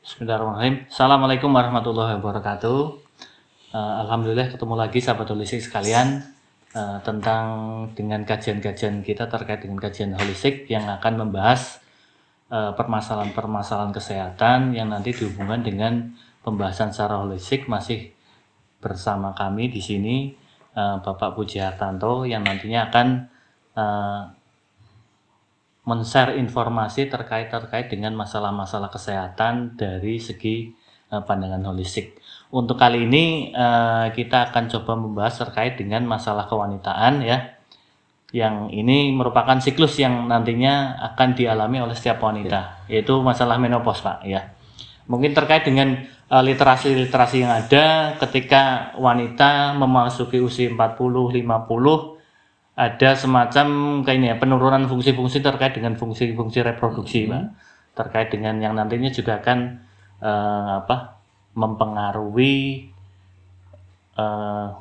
Bismillahirrahmanirrahim. Assalamualaikum warahmatullahi wabarakatuh. Alhamdulillah ketemu lagi sahabat holistik sekalian tentang dengan kajian-kajian kita terkait dengan kajian holistik yang akan membahas permasalahan-permasalahan kesehatan yang nanti dihubungkan dengan pembahasan secara holistik. Masih bersama kami di sini Bapak Puji Hartanto yang nantinya akan men-share informasi terkait dengan masalah-masalah kesehatan dari segi pandangan holistik. Untuk kali ini kita akan coba membahas terkait dengan masalah kewanitaan ya. Yang ini merupakan siklus yang nantinya akan dialami oleh setiap wanita, yaitu masalah menopause, Pak ya. Mungkin terkait dengan literasi-literasi yang ada ketika wanita memasuki usia 40-50 ada semacam kayak ini ya, penurunan fungsi-fungsi terkait dengan fungsi-fungsi reproduksi, Pak. Terkait dengan yang nantinya juga akan mempengaruhi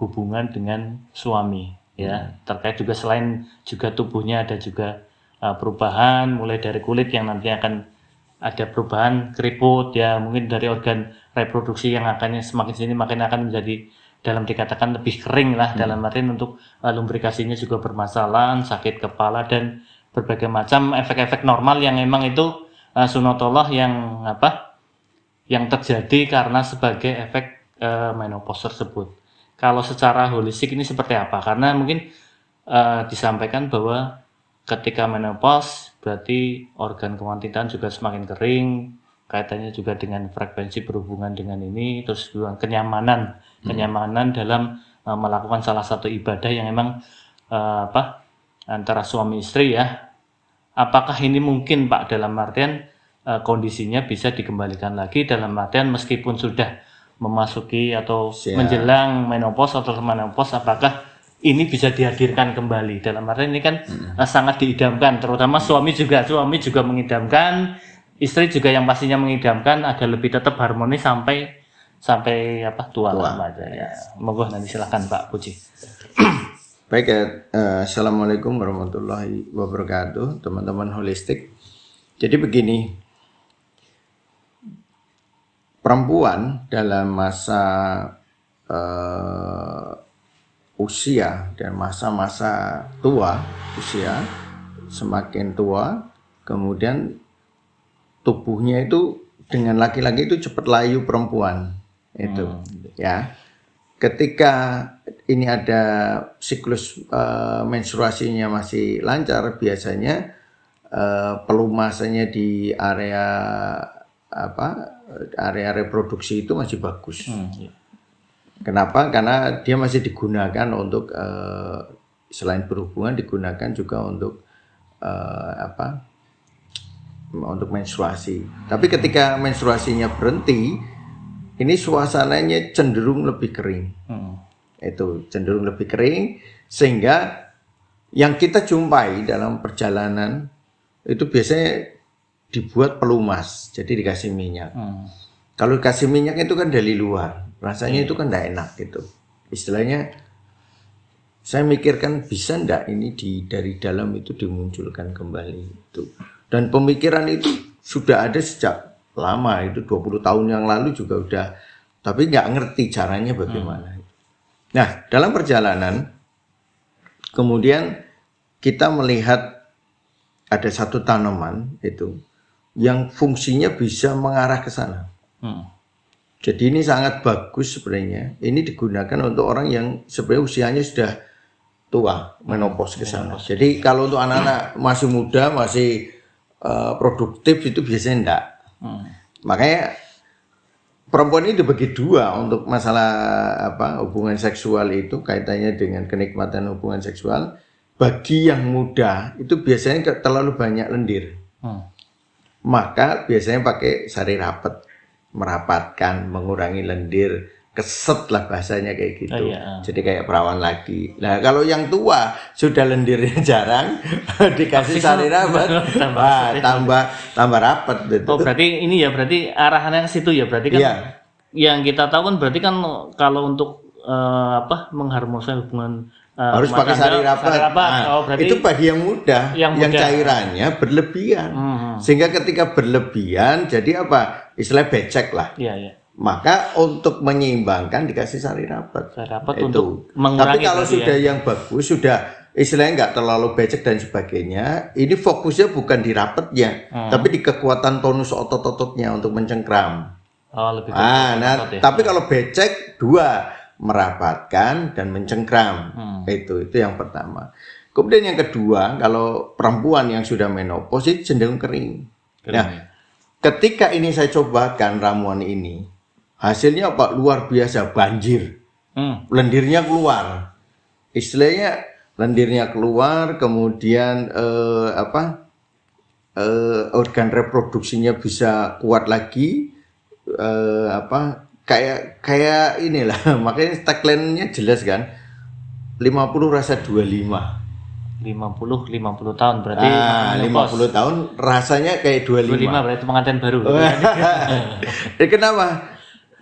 hubungan dengan suami ya. Terkait juga selain juga tubuhnya ada juga perubahan mulai dari kulit yang nanti akan ada perubahan keriput ya, mungkin dari organ reproduksi yang akan semakin sini makin akan menjadi dalam dikatakan lebih kering lah, dalam artian untuk lubrikasinya juga bermasalah, sakit kepala dan berbagai macam efek-efek normal yang memang itu sunatullah yang terjadi karena sebagai efek menopause tersebut. Kalau secara holistik ini seperti apa? Karena mungkin disampaikan bahwa ketika menopause berarti organ kewanitaan juga semakin kering, kaitannya juga dengan frekuensi berhubungan dengan ini, terus juga kenyamanan dalam melakukan salah satu ibadah yang memang antara suami istri ya. Apakah ini mungkin, Pak, dalam artian kondisinya bisa dikembalikan lagi dalam artian meskipun sudah memasuki atau menjelang menopause atau menopause, apakah ini bisa dihadirkan kembali? Dalam artian ini kan sangat diidamkan, terutama suami juga mengidamkan, istri juga yang pastinya mengidamkan agar lebih tetap harmonis sampai tua. Ya. Monggo nanti silakan Pak Puji. Baik ya, assalamualaikum warahmatullahi wabarakatuh, teman-teman holistik. Jadi begini, perempuan dalam masa usia dan masa-masa tua, usia semakin tua, kemudian tubuhnya itu dengan laki-laki itu cepat layu perempuan itu ya. Ketika ini ada siklus menstruasinya masih lancar, biasanya pelumasannya di area reproduksi itu masih bagus. Kenapa? Karena dia masih digunakan untuk selain berhubungan digunakan juga untuk untuk menstruasi. Tapi ketika menstruasinya berhenti, ini suasananya cenderung lebih kering. Itu cenderung lebih kering, sehingga yang kita jumpai dalam perjalanan itu biasanya dibuat pelumas, jadi dikasih minyak. Kalau dikasih minyak itu kan dari luar, rasanya itu kan tidak enak gitu. Istilahnya saya mikirkan bisa ndak ini dari dalam itu dimunculkan kembali itu. Dan pemikiran itu sudah ada sejak lama, itu 20 tahun yang lalu juga udah, tapi nggak ngerti caranya bagaimana. Nah, dalam perjalanan kemudian kita melihat ada satu tanaman itu yang fungsinya bisa mengarah ke sana. Jadi ini sangat bagus sebenarnya. Ini digunakan untuk orang yang sebenarnya usianya sudah tua, menopause ke sana. Jadi kalau untuk anak-anak masih muda, masih produktif itu biasanya enggak. Makanya perempuan ini dibagi dua untuk masalah hubungan seksual itu, kaitannya dengan kenikmatan hubungan seksual. Bagi yang muda itu biasanya terlalu banyak lendir, maka biasanya pakai sari rapet, merapatkan, mengurangi lendir, keset lah bahasanya kayak gitu. Jadi kayak perawan lagi. Nah kalau yang tua sudah lendirnya jarang, dikasih sari rapet, tambah rapet gitu. Oh berarti ini ya, berarti arahannya ke situ ya, berarti kan yang kita tahu kan berarti kan kalau untuk mengharmonisasi hubungan harus rumah pakai tangga, sari rapat. Oh, berarti itu bagi yang muda, yang yang muda. cairannya berlebihan. Sehingga ketika berlebihan, jadi apa? Istilah becek lah. Iya, iya. Maka untuk menyeimbangkan dikasih sari rapat. Sari rapat Itu. untuk Tapi mengurangi kalau berarti sudah yang bagus, sudah istilahnya nggak terlalu becek dan sebagainya, ini fokusnya bukan di rapatnya, tapi di kekuatan tonus otot-ototnya untuk mencengkram. Oh, lebih ke Nah, otot ya. tapi kalau becek dua, merapatkan dan mencengkram. Itu yang pertama. Kemudian yang kedua, kalau perempuan yang sudah menopause itu cenderung kering. Nah, ketika ini saya cobakan ramuan ini, hasilnya apa? Luar biasa, banjir. Lendirnya keluar. Istilahnya lendirnya keluar, kemudian organ reproduksinya bisa kuat lagi. Kayak inilah, makanya tagline-nya jelas kan, 50 rasa 25. 50 tahun berarti 50 tahun rasanya kayak 25. 25 berarti pengantin baru. Kenapa?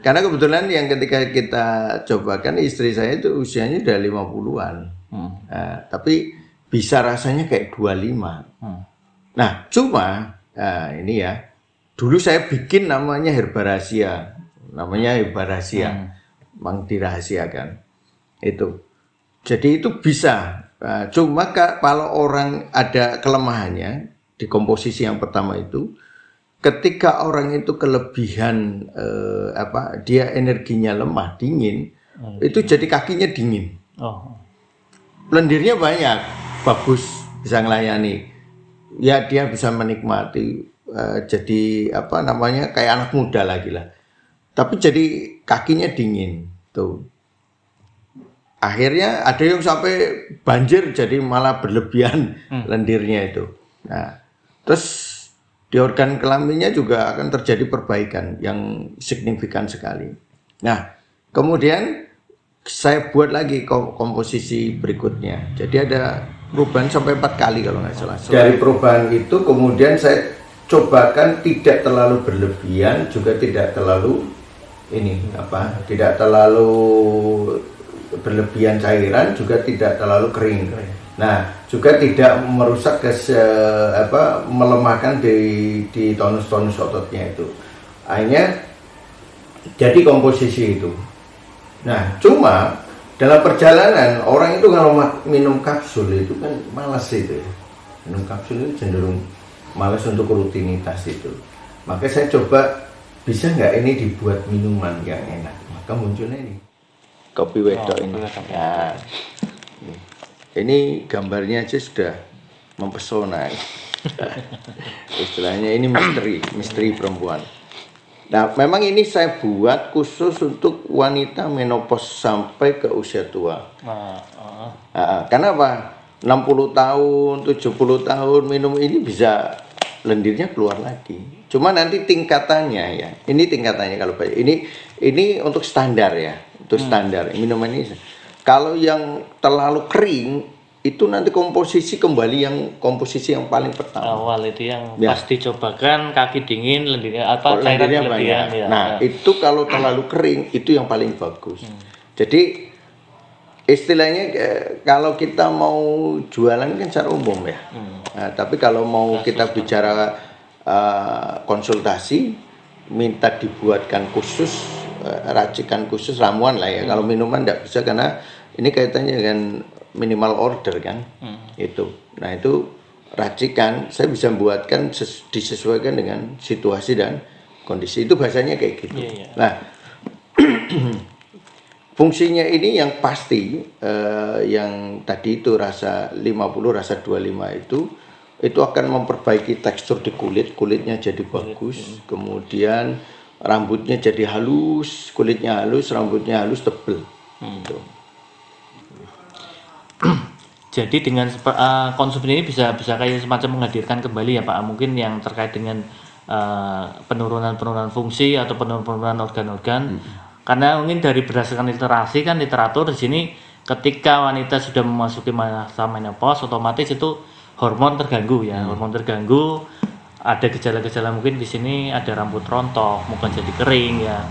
Karena kebetulan yang ketika kita cobakan istri saya itu usianya udah 50-an. Tapi bisa rasanya kayak 25. Nah, cuma ini ya, dulu saya bikin namanya Herbarasia. Memang dirahasiakan. Itu. Jadi itu bisa. Cuma kalau orang ada kelemahannya di komposisi yang pertama itu, ketika orang itu kelebihan dia energinya lemah, dingin, itu jadi kakinya dingin. Lendirnya banyak, bagus, bisa melayani. Ya dia bisa menikmati jadi kayak anak muda lagi lah. Tapi jadi kakinya dingin tuh. Akhirnya ada yang sampai banjir, jadi malah berlebihan lendirnya itu. Nah, terus di organ kelaminnya juga akan terjadi perbaikan yang signifikan sekali. Nah, kemudian saya buat lagi komposisi berikutnya. Jadi ada perubahan sampai 4 kali kalau nggak salah. Dari perubahan itu kemudian saya cobakan tidak terlalu berlebihan, juga tidak terlalu tidak terlalu berlebihan cairan, juga tidak terlalu kering. Nah, juga tidak merusak melemahkan di tonus-tonus ototnya itu. Akhirnya jadi komposisi itu. Nah, cuma dalam perjalanan orang itu kalau minum kapsul itu kan malas itu ya. Minum kapsul itu cenderung malas untuk rutinitas itu. Maka saya coba bisa nggak ini dibuat minuman yang enak. Maka munculnya ini kopi wedok ini. Nah, ini gambarnya aja sudah mempesona. Istilahnya ini misteri perempuan. Nah, memang ini saya buat khusus untuk wanita menopause sampai ke usia tua. Karena apa? 60 tahun, 70 tahun minum ini bisa lendirnya keluar lagi. Cuma nanti tingkatannya ya. Ini tingkatannya kalau ini untuk standar ya. Untuk standar minuman ini. Kalau yang terlalu kering itu nanti komposisi kembali yang komposisi yang paling pertama. Awal itu yang pas dicobakan kaki dingin, lendirnya lendirnya banyak. Ya. Nah, itu kalau terlalu kering itu yang paling bagus. Jadi istilahnya kalau kita mau jualan kan secara umum ya. Nah, tapi kalau mau kita bicara konsultasi, minta dibuatkan khusus, racikan khusus ramuan lah ya. Kalau minuman tidak bisa karena ini kaitannya dengan minimal order kan. Itu. Nah, itu racikan saya bisa buatkan disesuaikan dengan situasi dan kondisi. Itu bahasanya kayak gitu. Nah, fungsinya ini yang pasti yang tadi itu rasa 50 rasa 25 itu akan memperbaiki tekstur di kulitnya jadi bagus, kemudian rambutnya jadi halus, kulitnya halus, rambutnya halus, tebel. Gitu. Jadi dengan konsumsi ini bisa kayak semacam menghadirkan kembali ya Pak, mungkin yang terkait dengan penurunan fungsi atau penurunan organ-organ. Karena mungkin dari berdasarkan literasi kan literatur di sini ketika wanita sudah memasuki masa menopause otomatis itu hormon terganggu ya, hormon terganggu, ada gejala-gejala mungkin di sini ada rambut rontok, muka jadi kering ya,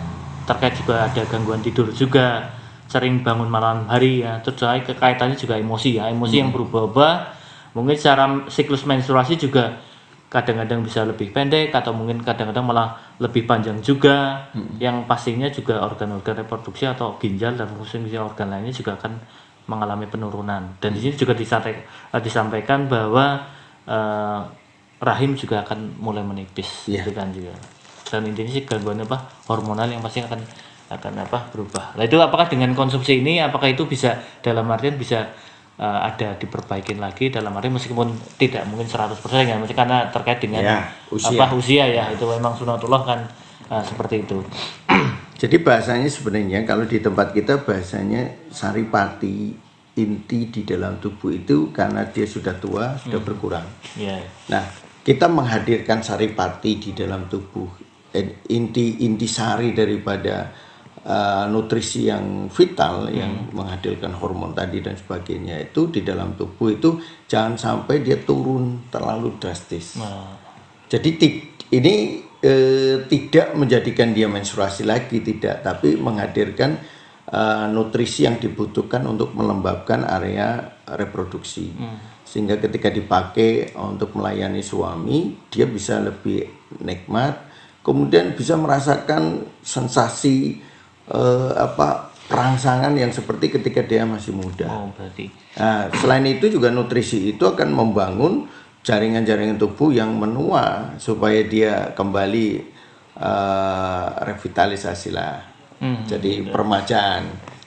terkait juga ada gangguan tidur juga. sering bangun malam hari ya, terus kaitannya juga emosi ya, emosi yang berubah-ubah. Mungkin secara siklus menstruasi juga kadang-kadang bisa lebih pendek atau mungkin kadang-kadang malah lebih panjang juga. Yang pastinya juga organ-organ reproduksi atau ginjal dan fungsi organ lainnya juga akan mengalami penurunan. Dan di sini juga disampaikan bahwa rahim juga akan mulai menipis, gitu kan juga. Dan intinya sih gangguan hormonal yang pasti akan berubah. Nah itu apakah dengan konsumsi ini apakah itu bisa dalam artian bisa ada diperbaikin lagi dalam arti meskipun tidak mungkin 100% ya, mesti karena terkait dengan usia ya, itu memang sunatullah kan seperti itu. Jadi bahasanya sebenarnya kalau di tempat kita bahasanya saripati inti di dalam tubuh itu karena dia sudah tua, sudah berkurang. Nah, kita menghadirkan saripati di dalam tubuh, inti sari daripada nutrisi yang vital yang menghasilkan hormon tadi dan sebagainya itu di dalam tubuh itu jangan sampai dia turun terlalu drastis. Jadi ini tidak menjadikan dia menstruasi lagi, tidak, tapi menghadirkan nutrisi yang dibutuhkan untuk melembabkan area reproduksi. Sehingga ketika dipakai untuk melayani suami, dia bisa lebih nikmat, kemudian bisa merasakan sensasi perangsangan yang seperti ketika dia masih muda. Nah, selain itu juga nutrisi itu akan membangun jaringan-jaringan tubuh yang menua supaya dia kembali revitalisasi lah. Jadi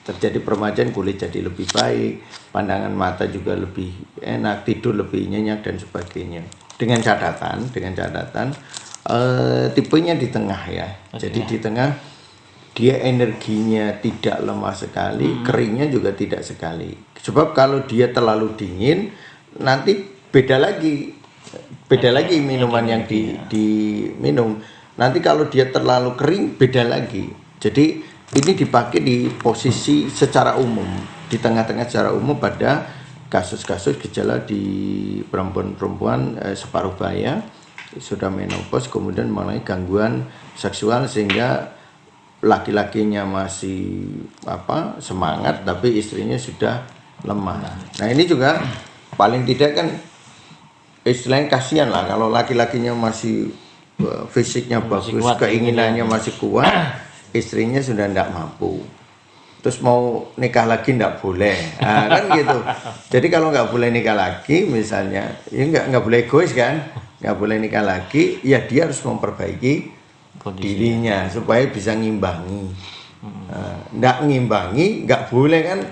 terjadi peremajaan, kulit jadi lebih baik, pandangan mata juga lebih enak, tidur lebih nyenyak dan sebagainya. Dengan catatan tipenya di tengah ya. Jadi di tengah dia energinya tidak lemah sekali, keringnya juga tidak sekali. Sebab kalau dia terlalu dingin, nanti beda lagi minuman yang diminum. Nanti kalau dia terlalu kering, beda lagi. Jadi ini dipakai di posisi secara umum, di tengah-tengah secara umum pada kasus-kasus gejala di perempuan-perempuan separuh baya, sudah menopause, kemudian mengalami gangguan seksual sehingga laki-lakinya masih semangat tapi istrinya sudah lemah. Nah ini juga paling tidak kan istilahnya kasihan lah kalau laki-lakinya masih fisiknya bagus, keinginannya masih kuat, istrinya sudah tidak mampu. Terus mau nikah lagi tidak boleh, kan gitu. Jadi kalau nggak boleh nikah lagi misalnya, ya nggak boleh egois kan, nggak boleh nikah lagi, ya dia harus memperbaiki dirinya supaya bisa ngimbangi. Nggak ngimbangi, nggak boleh kan,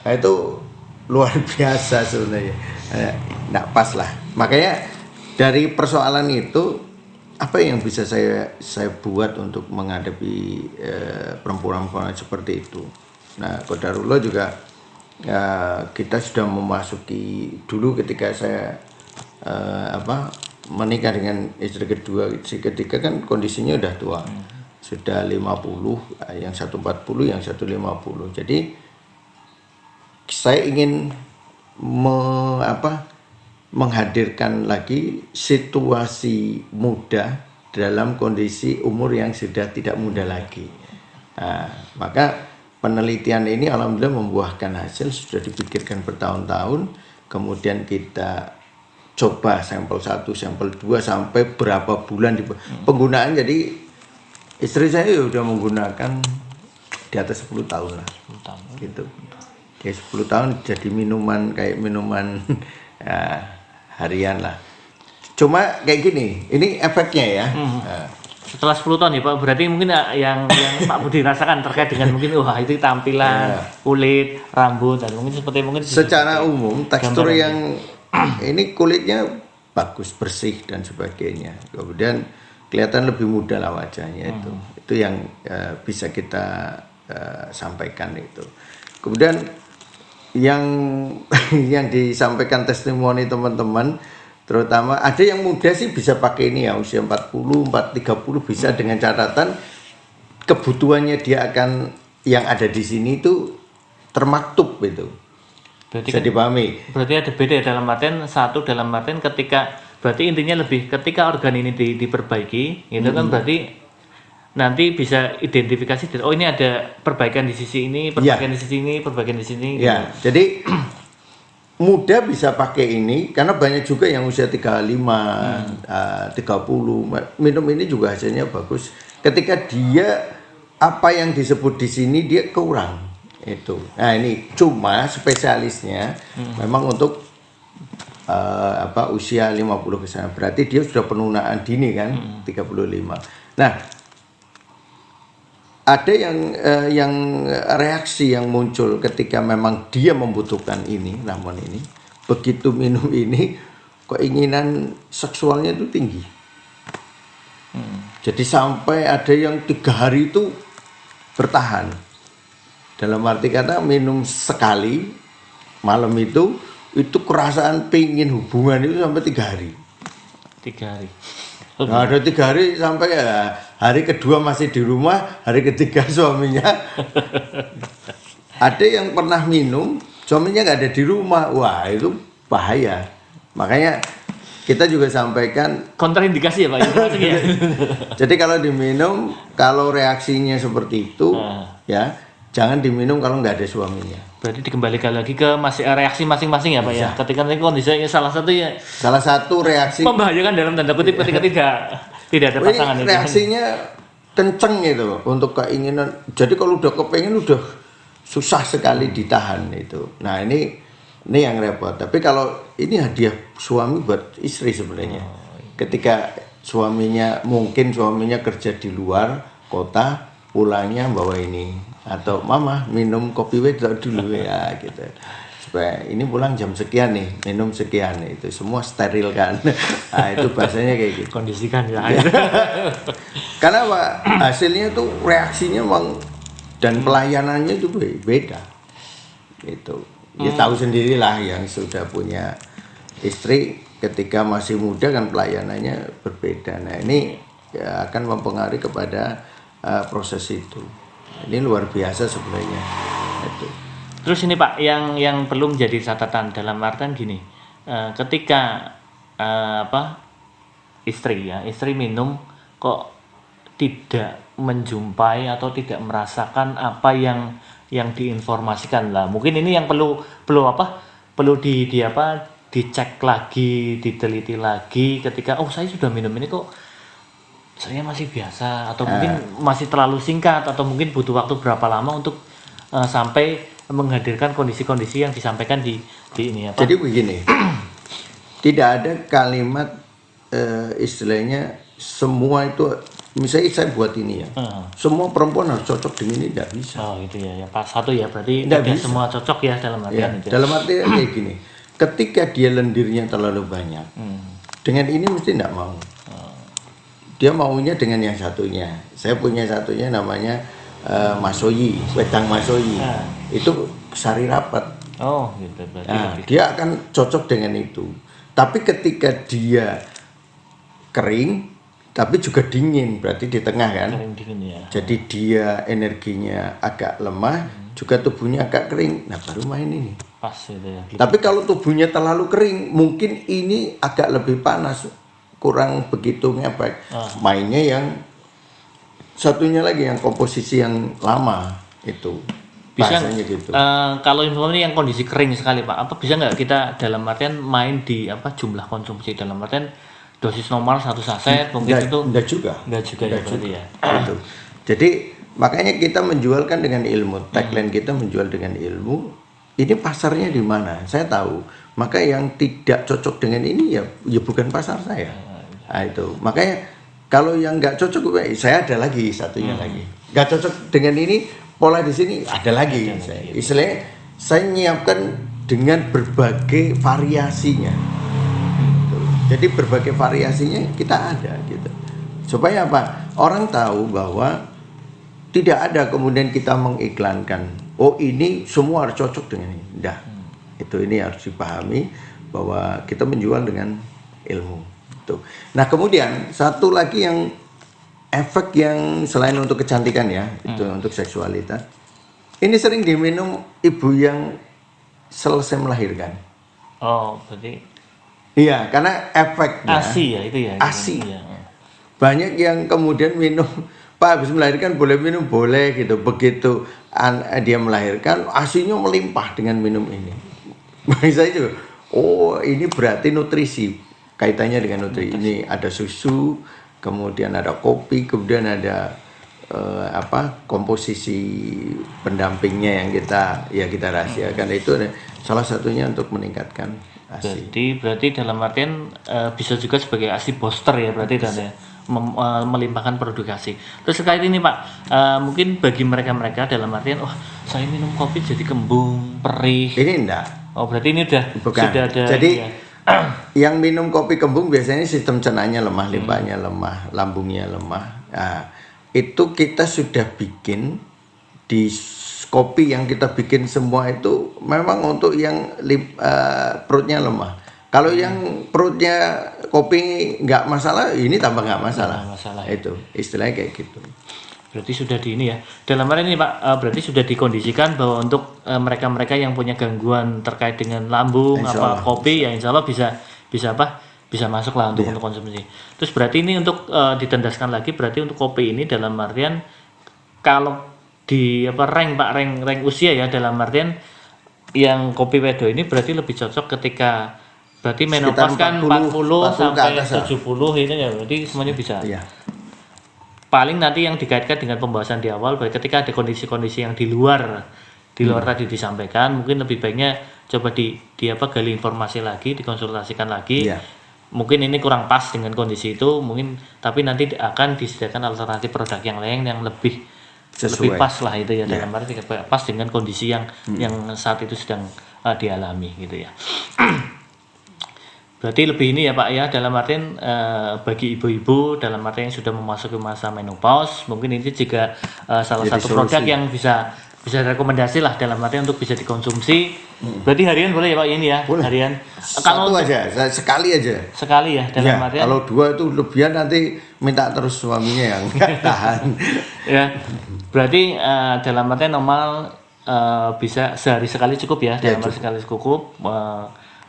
nah, itu luar biasa sebenarnya. Nggak pas lah. Makanya dari persoalan itu apa yang bisa saya buat untuk menghadapi perempuan-perempuan seperti itu. Nah, qadarullah juga kita sudah memasuki dulu ketika saya menikah dengan istri kedua, istri ketiga kan kondisinya udah tua, sudah 50, yang satu 40, yang satu 50. Jadi saya ingin menghadirkan lagi situasi muda dalam kondisi umur yang sudah tidak muda lagi. Nah, maka penelitian ini alhamdulillah membuahkan hasil, sudah dipikirkan bertahun-tahun, kemudian kita coba sampel 1, sampel 2 sampai berapa bulan penggunaan. Jadi istri saya sudah menggunakan di atas 10 tahun lah. 10 tahun. Gitu. Ya 10 tahun jadi minuman kayak minuman harian lah. Cuma kayak gini, ini efeknya ya. Setelah 10 tahun ya Pak, berarti mungkin yang Pak Budi rasakan terkait dengan mungkin itu tampilan, kulit, rambut, dan mungkin secara umum tekstur yang ini kulitnya bagus, bersih dan sebagainya. Kemudian kelihatan lebih muda lah wajahnya itu. Itu yang bisa kita sampaikan itu. Kemudian yang disampaikan testimoni teman-teman, terutama ada yang muda sih bisa pakai ini ya, usia 40, 30 bisa, dengan catatan kebutuhannya dia akan yang ada di sini itu termaktub itu. Berarti bisa dipahami. Berarti ada beda dalam artian ketika berarti intinya lebih ketika organ ini diperbaiki, itu kan berarti nanti bisa identifikasi, oh ini ada perbaikan di sisi ini, perbaikan di sisi ini, perbaikan di sini. Ya, jadi muda bisa pakai ini karena banyak juga yang usia 35, 30 minum ini juga hasilnya bagus. Ketika dia apa yang disebut di sini dia kurang itu. Nah ini cuma spesialisnya memang untuk usia 50 ke sana. Berarti dia sudah penunaan dini kan 35. Nah, ada yang reaksi yang muncul ketika memang dia membutuhkan ini, ramuan ini, begitu minum ini keinginan seksualnya itu tinggi. Jadi sampai ada yang 3 hari itu bertahan. Dalam arti kata minum sekali malam itu kerasaan pingin hubungan itu sampai 3 hari. 3 hari. Nah, ada 3 hari sampai ya, hari kedua masih di rumah, hari ketiga suaminya. Ada yang pernah minum, suaminya nggak ada di rumah, wah itu bahaya. Makanya kita juga sampaikan kontraindikasi ya Pak. Ya? Jadi kalau diminum, kalau reaksinya seperti itu, ya jangan diminum kalau nggak ada suaminya. Berarti dikembalikan lagi ke reaksi masing-masing ya Pak ya. Ketika nanti kondisinya salah satu reaksi membahayakan dalam tanda kutip ketika tidak ada pasangan itu. Reaksinya kenceng gitu untuk keinginan. Jadi kalau udah kepengen udah susah sekali ditahan itu. Nah ini yang repot. Tapi kalau ini hadiah suami buat istri sebenarnya. Ketika mungkin suaminya kerja di luar kota, pulangnya bawa ini. Atau mama minum kopi wedok dulu ya gitu, supaya ini pulang jam sekian nih minum sekian itu semua steril kan. Nah itu bahasanya kayak gitu, kondisikan ya. Karena Pak, hasilnya tuh reaksinya memang dan pelayanannya itu beda gitu. Ya tahu sendirilah yang sudah punya istri ketika masih muda kan pelayanannya berbeda. Nah ini ya akan mempengaruhi kepada proses itu. Ini luar biasa sebenarnya. Itu. Terus ini Pak, yang perlu menjadi catatan dalam artian gini, ketika istri minum kok tidak menjumpai atau tidak merasakan apa yang diinformasikan lah. Mungkin ini yang perlu dicek lagi, diteliti lagi ketika saya sudah minum ini kok saya masih biasa atau mungkin masih terlalu singkat atau mungkin butuh waktu berapa lama untuk sampai menghadirkan kondisi-kondisi yang disampaikan di ini apa? Jadi begini, tidak ada kalimat istilahnya semua itu misalnya saya buat ini ya, semua perempuan harus cocok dengan ini, tidak bisa. Oh itu ya, pas satu ya berarti tidak semua cocok ya dalam artian itu. Dalam artian kayak gini, ketika dia lendirnya terlalu banyak, dengan ini mesti tidak mau. Dia maunya dengan yang satunya. Saya punya satunya namanya masoyi, wedang masoyi. Itu sari rapat. Oh, gitu berarti. Nah, dia akan cocok dengan itu. Tapi ketika dia kering, tapi juga dingin, berarti di tengah kan. Kering dingin ya. Jadi dia energinya agak lemah, juga tubuhnya agak kering. Nah, baru main ini. Pas itu ya. Tapi kalau tubuhnya terlalu kering, mungkin ini agak lebih panas. Kurang begitu ngepek. Mainnya yang satunya lagi yang komposisi yang lama itu. Bisa gitu. Kalau ini yang kondisi kering sekali Pak, apa bisa nggak kita dalam artian main di jumlah konsumsi dalam artian dosis normal 1 saset mungkin itu enggak juga ya berarti ya. Gitu. Jadi makanya kita menjualkan dengan ilmu. Tagline kita menjual dengan ilmu. Ini pasarnya di mana? Saya tahu. Maka yang tidak cocok dengan ini ya bukan pasar saya. Nah itu makanya kalau yang nggak cocok saya ada lagi satunya lagi nggak cocok dengan ini pola di sini ada lagi istilahnya saya nyiapkan dengan berbagai variasinya jadi berbagai variasinya kita ada gitu supaya apa orang tahu bahwa tidak ada kemudian kita mengiklankan ini semua harus cocok dengan ini ini harus dipahami bahwa kita menjual dengan ilmu. Nah kemudian satu lagi yang efek yang selain untuk kecantikan ya itu untuk seksualitas ini sering diminum ibu yang selesai melahirkan. Oh berarti iya karena efeknya ASI ya itu ya. ASI ya. Banyak yang kemudian minum Pak habis melahirkan boleh minum, boleh gitu. Begitu dia melahirkan, ASINya melimpah dengan minum ini. Saya juga, oh ini berarti nutrisi, kaitannya dengan nutrisi. Ini ada susu, kemudian ada kopi, kemudian ada komposisi pendampingnya yang kita rahasiakan. Itu salah satunya untuk meningkatkan ASI. Berarti dalam artian bisa juga sebagai ASI booster ya berarti dan ya melimpahkan produk ASI. Terus terkait ini Pak, mungkin bagi mereka dalam artian, saya minum kopi jadi kembung, perih. Ini enggak. Oh berarti ini sudah ada. Jadi yang minum kopi kembung biasanya sistem cernanya lemah, limbahnya lemah, lambungnya lemah. Nah, itu kita sudah bikin di kopi yang kita bikin semua itu memang untuk yang perutnya lemah. Kalau yang perutnya kopi nggak masalah, ini tambah nggak masalah. Itu istilahnya kayak gitu. Berarti sudah di ini ya. Dalam hal ini Pak, berarti sudah dikondisikan bahwa untuk mereka-mereka yang punya gangguan terkait dengan lambung kopi ya insya Allah bisa masuk lah untuk konsumsi. Terus berarti ini untuk ditandaskan lagi berarti untuk kopi ini dalam artian kalau di rank usia ya dalam artian yang kopi wedo ini berarti lebih cocok ketika berarti menopause kan 40 sampai 70 ini ya berarti semuanya bisa. Iya. Paling nanti yang dikaitkan dengan pembahasan di awal berarti ketika ada kondisi-kondisi yang di luar tadi disampaikan mungkin lebih baiknya coba gali informasi lagi, dikonsultasikan lagi. Iya. Mungkin ini kurang pas dengan kondisi itu mungkin tapi nanti akan disediakan alternatif produk yang lain yang lebih pas lah itu ya dalam arti pas dengan kondisi yang saat itu sedang dialami gitu ya. Berarti lebih ini ya Pak ya dalam artian bagi ibu-ibu dalam artian yang sudah memasuki masa menopause mungkin ini juga salah satu produk yang bisa rekomendasi lah dalam artian untuk bisa dikonsumsi. Berarti harian boleh ya Pak ini ya? Boleh. Harian. Kalau aja, sekali aja. Sekali ya dalam artian. Kalau 2 itu lebihan nanti minta terus suaminya yang tahan. Ya. Berarti dalam artian normal bisa sehari sekali cukup ya, dalam artian sekali cukup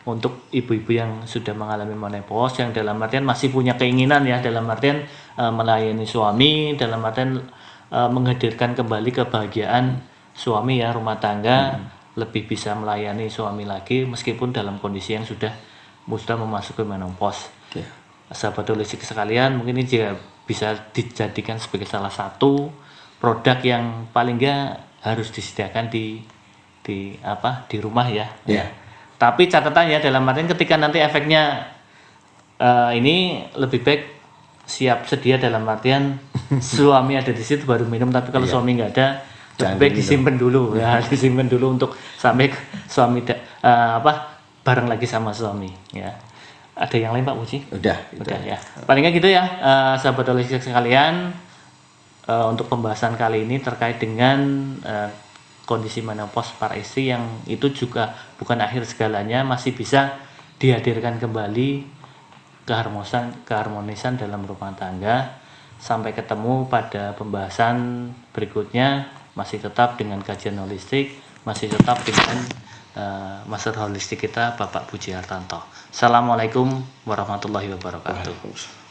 untuk ibu-ibu yang sudah mengalami menopause yang dalam artian masih punya keinginan ya dalam artian melayani suami dalam artian menghadirkan kembali kebahagiaan suami ya rumah tangga lebih bisa melayani suami lagi meskipun dalam kondisi yang sudah memasuki menopause. Sahabat holistik sekalian mungkin ini juga bisa dijadikan sebagai salah satu produk yang paling enggak harus disediakan di rumah ya. Tapi catatannya dalam artian ketika nanti efeknya ini lebih baik siap sedia dalam artian suami ada di situ baru minum tapi kalau suami nggak ada lebih baik disimpan dulu disimpan dulu untuk sampai suami bareng lagi sama suami ya. Ada yang lain Pak Puji? Udah ya. Palingnya gitu ya sahabat holistik sekalian untuk pembahasan kali ini terkait dengan kondisi menopause para istri yang itu juga bukan akhir segalanya masih bisa dihadirkan kembali keharmonisan dalam rumah tangga. Sampai ketemu pada pembahasan berikutnya masih tetap dengan kajian holistik, masih tetap dengan Master Holistik kita Bapak Puji Hartanto. Assalamualaikum warahmatullahi wabarakatuh.